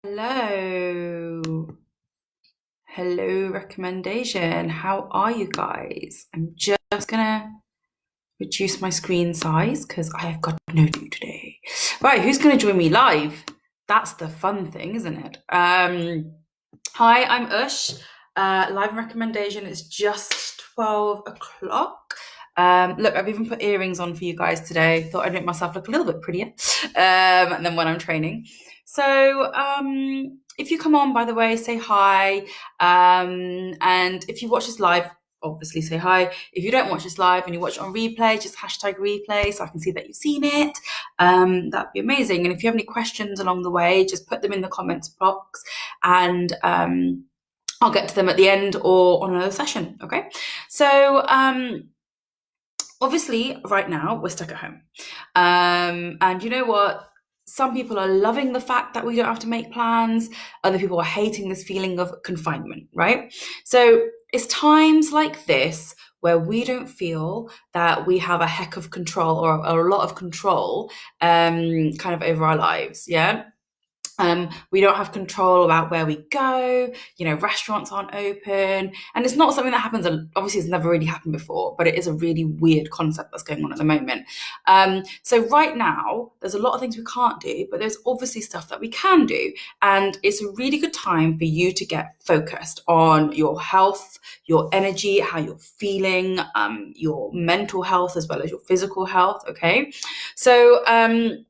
Hello. Hello, recommendation. How are you guys? I'm just gonna reduce my screen size because I have got no do today. Right, who's gonna join me live? That's the fun thing, isn't it? Hi, I'm Ush. Live recommendation is just 12 o'clock. Look, I've even put earrings on for you guys today. Thought I'd make myself look a little bit prettier than when I'm training. So, if you come on, by the way, say hi. And if you watch this live, obviously say hi. If you don't watch this live and you watch it on replay, just hashtag replay so I can see that you've seen it. That'd be amazing. And if you have any questions along the way, just put them in the comments box and I'll get to them at the end or on another session. Okay. So, obviously, right now we're stuck at home. And you know what? Some people are loving the fact that we don't have to make plans. Other people are hating this feeling of confinement, right? So it's times like this where we don't feel that we have a heck of control or a lot of control kind of over our lives. Yeah. We don't have control about where we go. Restaurants aren't open. And it's not something that happens, obviously, it's never really happened before, but it is a really weird concept that's going on at the moment. So, right now, there's a lot of things we can't do, but there's obviously stuff that we can do. And it's a really good time for you to get focused on your health, your energy, how you're feeling, your mental health, as well as your physical health. Okay. So, I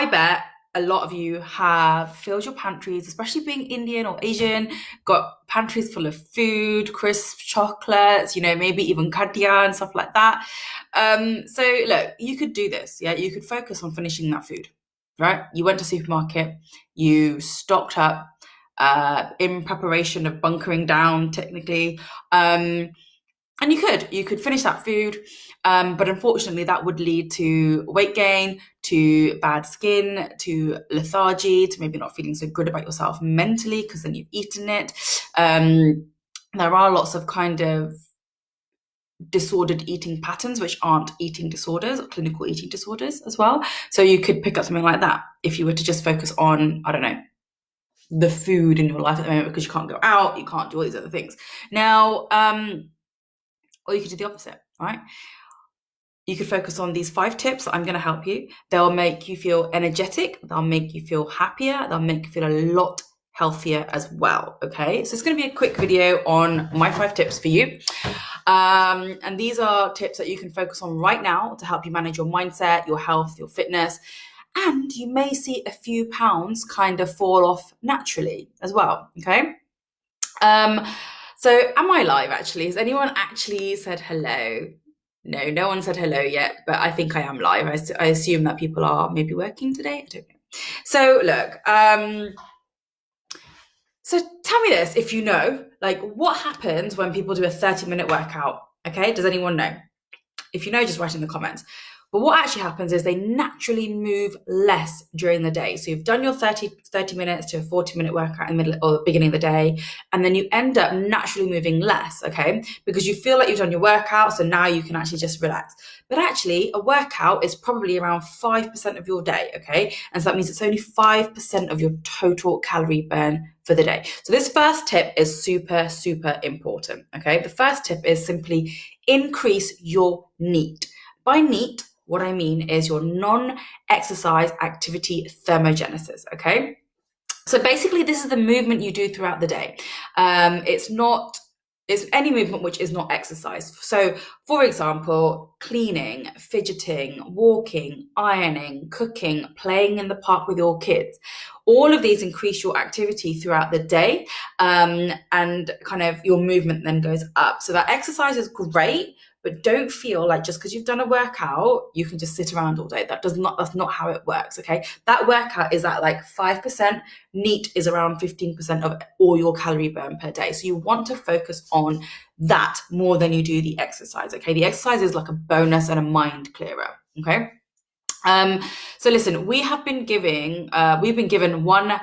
bet a lot of you have filled your pantries, especially being Indian or Asian, got pantries full of food, crisps, chocolates, maybe even khadia and stuff like that. So look, you could do this. Yeah, you could focus on finishing that food, right? You went to supermarket, you stocked up in preparation of bunkering down, technically. And you could finish that food, but unfortunately that would lead to weight gain, to bad skin, to lethargy, to maybe not feeling so good about yourself mentally because then you've eaten it. There are lots of kind of disordered eating patterns which aren't eating disorders or clinical eating disorders as well. So you could pick up something like that if you were to just focus on, I don't know, the food in your life at the moment because you can't go out, you can't do all these other things. Now, or you could do the opposite, right? You could focus on these 5 tips that I'm going to help you. They'll make you feel energetic. They'll make you feel happier. They'll make you feel a lot healthier as well. Okay. So it's going to be a quick video on my 5 tips for you. And these are tips that you can focus on right now to help you manage your mindset, your health, your fitness. And you may see a few pounds kind of fall off naturally as well. Okay. So am I live actually? Has anyone actually said hello? No one said hello yet, but I think I am live. I assume that people are maybe working today. I don't know. So look, so tell me this, if you know, like what happens when people do a 30-minute workout? Okay, does anyone know? If you know, just write in the comments. But what actually happens is they naturally move less during the day. So you've done your 30 minutes to a 40-minute workout in the middle or the beginning of the day, and then you end up naturally moving less, okay? Because you feel like you've done your workout, so now you can actually just relax. But actually, a workout is probably around 5% of your day, okay? And so that means it's only 5% of your total calorie burn for the day. So this first tip is super, super important, okay? The first tip is simply increase your NEAT. By NEAT, what I mean is your non-exercise activity thermogenesis, okay? So basically, this is the movement you do throughout the day. It's any movement which is not exercise. So, for example, cleaning, fidgeting, walking, ironing, cooking, playing in the park with your kids. All of these increase your activity throughout the day, and kind of your movement then goes up. So that exercise is great, but don't feel like just because you've done a workout, you can just sit around all day. That's not how it works, okay? That workout is at like 5%. NEAT is around 15% of all your calorie burn per day. So you want to focus on that more than you do the exercise, okay? The exercise is like a bonus and a mind clearer, okay? So listen, we've been given one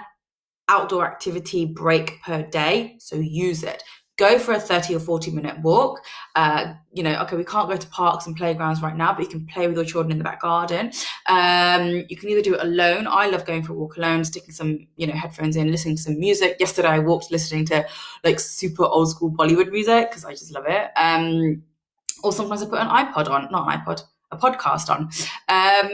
outdoor activity break per day, so use it. go for a 30 or 40-minute walk. Okay, we can't go to parks and playgrounds right now, but you can play with your children in the back garden. You can either do it alone. I love going for a walk alone, sticking some, headphones in, listening to some music. Yesterday I walked listening to like super old school Bollywood music because I just love it. Or sometimes I put an iPod on, not an iPod, a podcast on.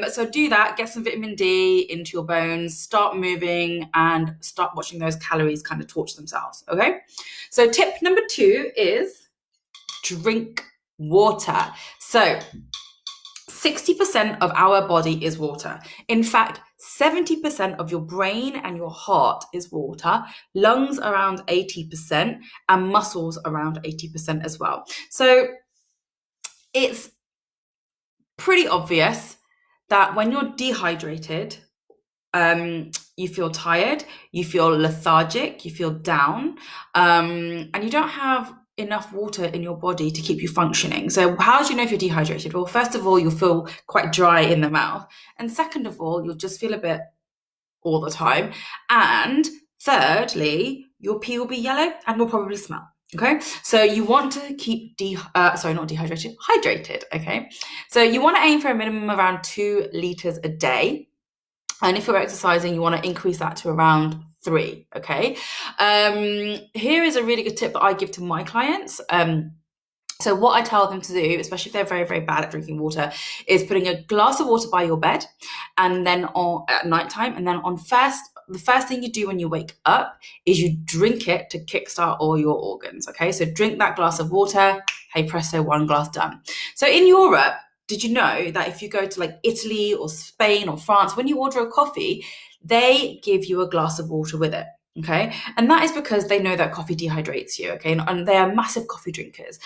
So do that, get some vitamin D into your bones, start moving, and start watching those calories kind of torch themselves, okay? So tip number 2 is drink water. So 60% of our body is water. In fact, 70% of your brain and your heart is water, lungs around 80%, and muscles around 80% as well. So it's pretty obvious that when you're dehydrated, you feel tired, you feel lethargic, you feel down, and you don't have enough water in your body to keep you functioning. So how do you know if you're dehydrated? Well, first of all, you'll feel quite dry in the mouth. And second of all, you'll just feel a bit all the time. And thirdly, your pee will be yellow and will probably smell. Okay, so you want to keep hydrated. Okay, so you want to aim for a minimum of around 2 liters a day. And if you're exercising, you want to increase that to around 3, okay? Here is a really good tip that I give to my clients. So what I tell them to do, especially if they're very, very bad at drinking water, is putting a glass of water by your bed and then at nighttime, and then the first thing you do when you wake up is you drink it to kickstart all your organs, okay? So drink that glass of water, hey presto, 1 glass done. So in Europe, did you know that if you go to like Italy or Spain or France, when you order a coffee, they give you a glass of water with it, okay? And that is because they know that coffee dehydrates you, okay? And they are massive coffee drinkers,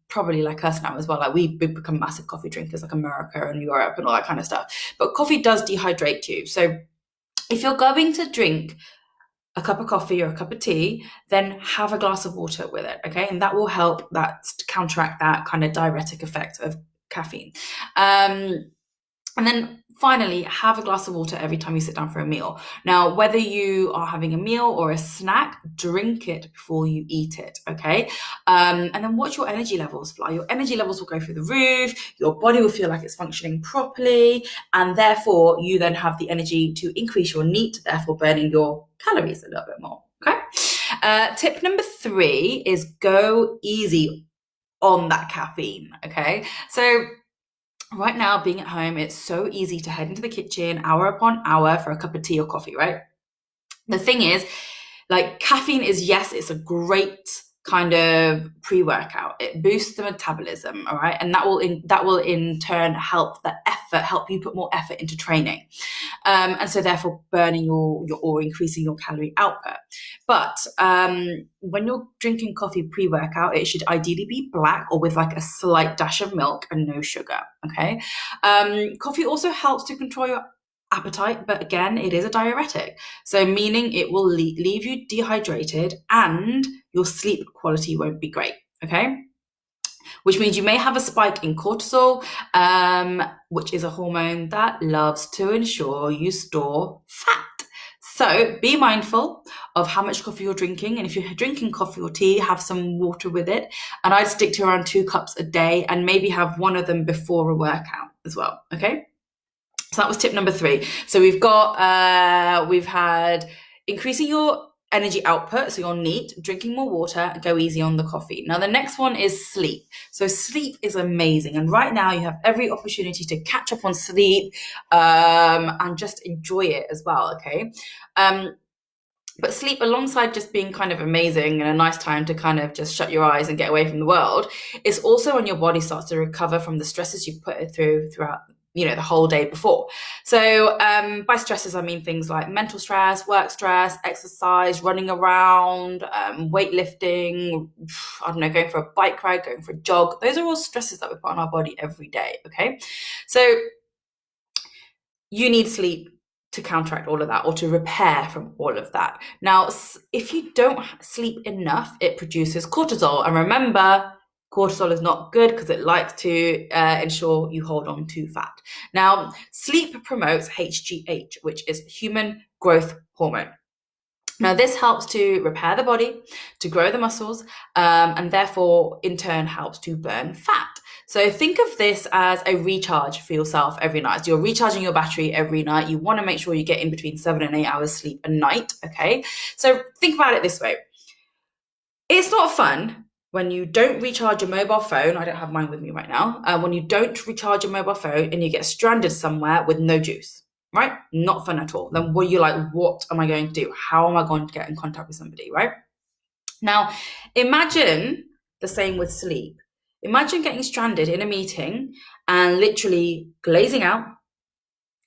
probably like us now as well. Like we've become massive coffee drinkers, like America and Europe and all that kind of stuff. But coffee does dehydrate you. So if you're going to drink a cup of coffee or a cup of tea, then have a glass of water with it, okay? And that will help that counteract that kind of diuretic effect of caffeine. And then finally, have a glass of water every time you sit down for a meal. Now, whether you are having a meal or a snack, drink it before you eat it, okay? And then watch your energy levels fly. Your energy levels will go through the roof, your body will feel like it's functioning properly, and therefore you then have the energy to increase your NEAT, therefore burning your calories a little bit more, okay? Tip number 3 is go easy on that caffeine, okay? So right now, being at home, it's so easy to head into the kitchen hour upon hour for a cup of tea or coffee, right? The thing is, like caffeine is, yes, it's a great kind of pre-workout. It boosts the metabolism, all right? And that will in turn help you put more effort into training. And so therefore burning or increasing your calorie output. But when you're drinking coffee pre-workout, it should ideally be black or with like a slight dash of milk and no sugar, okay? Coffee also helps to control your appetite, but again, it is a diuretic. So meaning it will leave you dehydrated and your sleep quality won't be great, okay? Which means you may have a spike in cortisol, which is a hormone that loves to ensure you store fat. So be mindful of how much coffee you're drinking. And if you're drinking coffee or tea, have some water with it. And I'd stick to around 2 cups a day and maybe have one of them before a workout as well, okay? So that was tip number 3. So we've had increasing your energy output, so your NEAT, drinking more water, and go easy on the coffee. Now the next one is sleep. So sleep is amazing, and right now you have every opportunity to catch up on sleep and just enjoy it as well, okay? But sleep, alongside just being kind of amazing and a nice time to kind of just shut your eyes and get away from the world, it's also when your body starts to recover from the stresses you've put it throughout the whole day before. So by stresses, I mean things like mental stress, work stress, exercise, running around, weightlifting, I don't know, going for a bike ride, going for a jog. Those are all stresses that we put on our body every day, okay? So you need sleep to counteract all of that or to repair from all of that. Now, if you don't sleep enough, it produces cortisol. And remember, cortisol is not good because it likes to ensure you hold on to fat. Now, sleep promotes HGH, which is human growth hormone. Now, this helps to repair the body, to grow the muscles, and therefore, in turn, helps to burn fat. So think of this as a recharge for yourself every night. So you're recharging your battery every night. You want to make sure you get in between 7 and 8 hours sleep a night, okay? So think about it this way. It's not fun when you don't recharge your mobile phone. I don't have mine with me right now. When you don't recharge your mobile phone and you get stranded somewhere with no juice, right? Not fun at all. Then you're like, what am I going to do? How am I going to get in contact with somebody, right? Now, imagine the same with sleep. Imagine getting stranded in a meeting and literally glazing out,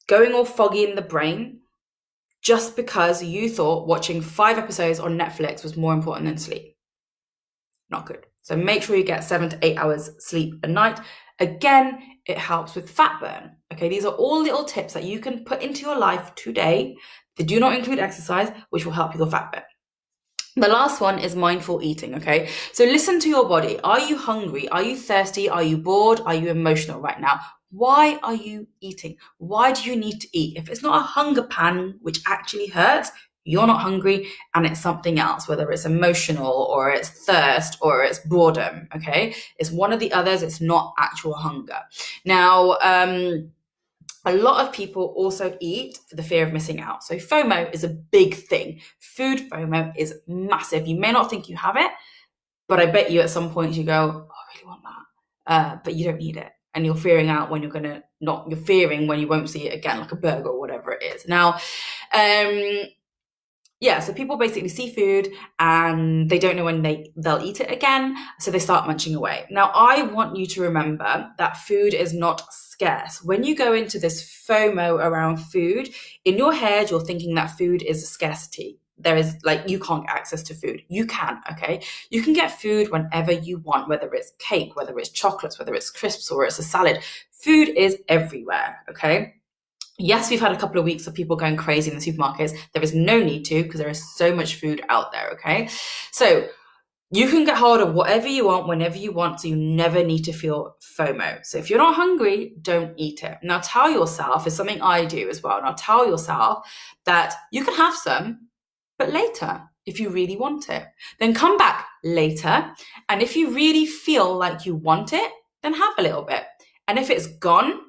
going all foggy in the brain, just because you thought watching 5 episodes on Netflix was more important than sleep. Not good. So make sure you get 7 to 8 hours sleep a night. Again, it helps with fat burn. Okay, these are all little tips that you can put into your life today. They do not include exercise, which will help you with fat burn. The last one is mindful eating, okay? So listen to your body. Are you hungry? Are you thirsty? Are you bored? Are you emotional right now? Why are you eating? Why do you need to eat? If it's not a hunger pang, which actually hurts, you're not hungry and it's something else, whether it's emotional or it's thirst or it's boredom, okay? It's one of the others, it's not actual hunger. Now, a lot of people also eat for the fear of missing out. So FOMO is a big thing. Food FOMO is massive. You may not think you have it, but I bet you at some point you go, oh, I really want that. But you don't need it. And you're fearing out when you're fearing when you won't see it again, like a burger or whatever it is. Now, so people basically see food and they don't know when they'll eat it again, so they start munching away. Now, I want you to remember that food is not scarce. When you go into this FOMO around food, in your head, you're thinking that food is a scarcity. There is you can't get access to food. You can, okay? You can get food whenever you want, whether it's cake, whether it's chocolates, whether it's crisps or it's a salad. Food is everywhere, okay? Yes, we've had a couple of weeks of people going crazy in the supermarkets. There is no need to, because there is so much food out there, okay? So you can get hold of whatever you want, whenever you want, so you never need to feel FOMO. So if you're not hungry, don't eat it. Now tell yourself, it's something I do as well, now tell yourself that you can have some, but later, if you really want it. Then come back later, and if you really feel like you want it, then have a little bit. And if it's gone,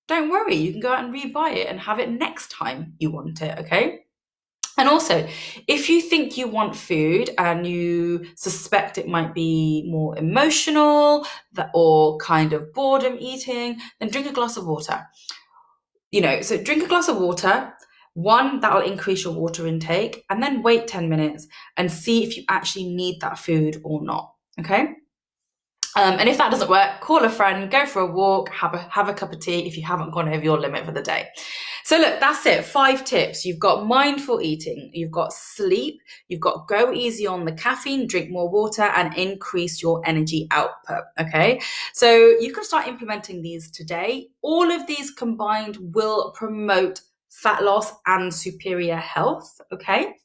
don't worry, you can go out and rebuy it and have it next time you want it, okay? And also, if you think you want food and you suspect it might be more emotional or kind of boredom eating, then drink a glass of water. So drink a glass of water. One, that'll increase your water intake, and then wait 10 minutes and see if you actually need that food or not, okay? And if that doesn't work, call a friend, go for a walk, have a cup of tea if you haven't gone over your limit for the day. So look, that's it. 5 tips. You've got mindful eating, you've got sleep, you've got go easy on the caffeine, drink more water, and increase your energy output, okay? So you can start implementing these today. All of these combined will promote fat loss and superior health, okay?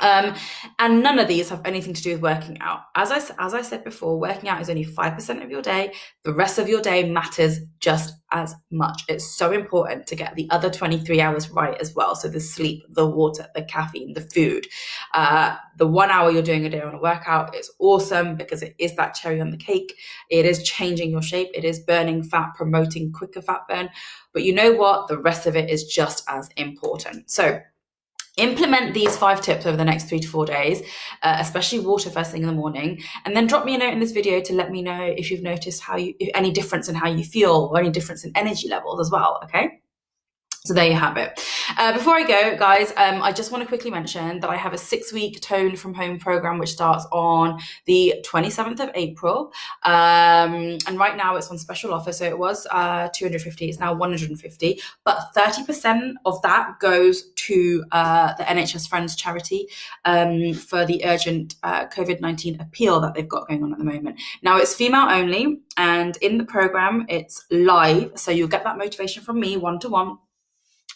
And none of these have anything to do with working out. As I said before, working out is only 5% of your day. The rest of your day matters just as much. It's so important to get the other 23 hours right as well. So the sleep, the water, the caffeine, the food. The 1 hour you're doing a day on a workout is awesome because it is that cherry on the cake. It is changing your shape. It is burning fat, promoting quicker fat burn. But you know what? The rest of it is just as important. So implement these 5 tips over the next 3 to 4 days, especially water first thing in the morning, and then drop me a note in this video to let me know if you've noticed any difference in how you feel or any difference in energy levels as well, okay? So there you have it. Before I go, guys, I just want to quickly mention that I have a 6-week Tone from Home program, which starts on the 27th of April. And right now it's on special offer. So it was 250, it's now 150, but 30% of that goes to the NHS Friends charity for the urgent COVID-19 appeal that they've got going on at the moment. Now it's female only, and in the program it's live. So you'll get that motivation from me 1-to-1.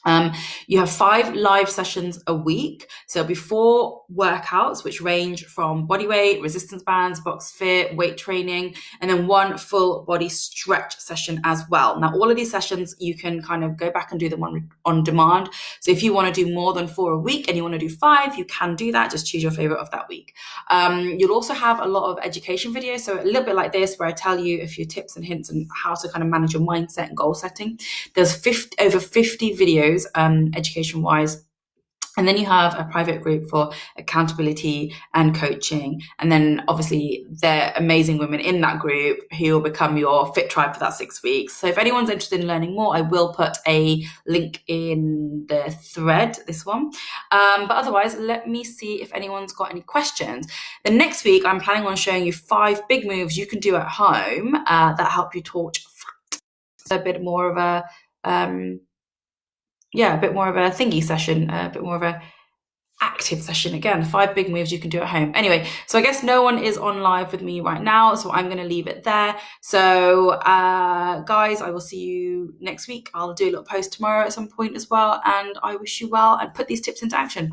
You have 5 live sessions a week. So it'll be 4 workouts, which range from body weight, resistance bands, box fit, weight training, and then 1 full body stretch session as well. Now, all of these sessions, you can kind of go back and do them on demand. So if you want to do more than 4 a week and you want to do 5, you can do that. Just choose your favorite of that week. You'll also have a lot of education videos. So a little bit like this, where I tell you a few tips and hints on how to kind of manage your mindset and goal setting. There's over 50 videos education wise. And then you have a private group for accountability and coaching. And then obviously there are amazing women in that group who will become your fit tribe for that 6 weeks. So if anyone's interested in learning more, I will put a link in the thread, this one. But otherwise, let me see if anyone's got any questions. The next week, I'm planning on showing you 5 big moves you can do at home that help you torch fat. So a bit more of a a bit more of a thingy session, a bit more of a active session. Again, 5 big moves you can do at home. Anyway, so I guess no one is on live with me right now, so I'm going to leave it there. So guys, I will see you next week. I'll do a little post tomorrow at some point as well, and I wish you well and put these tips into action.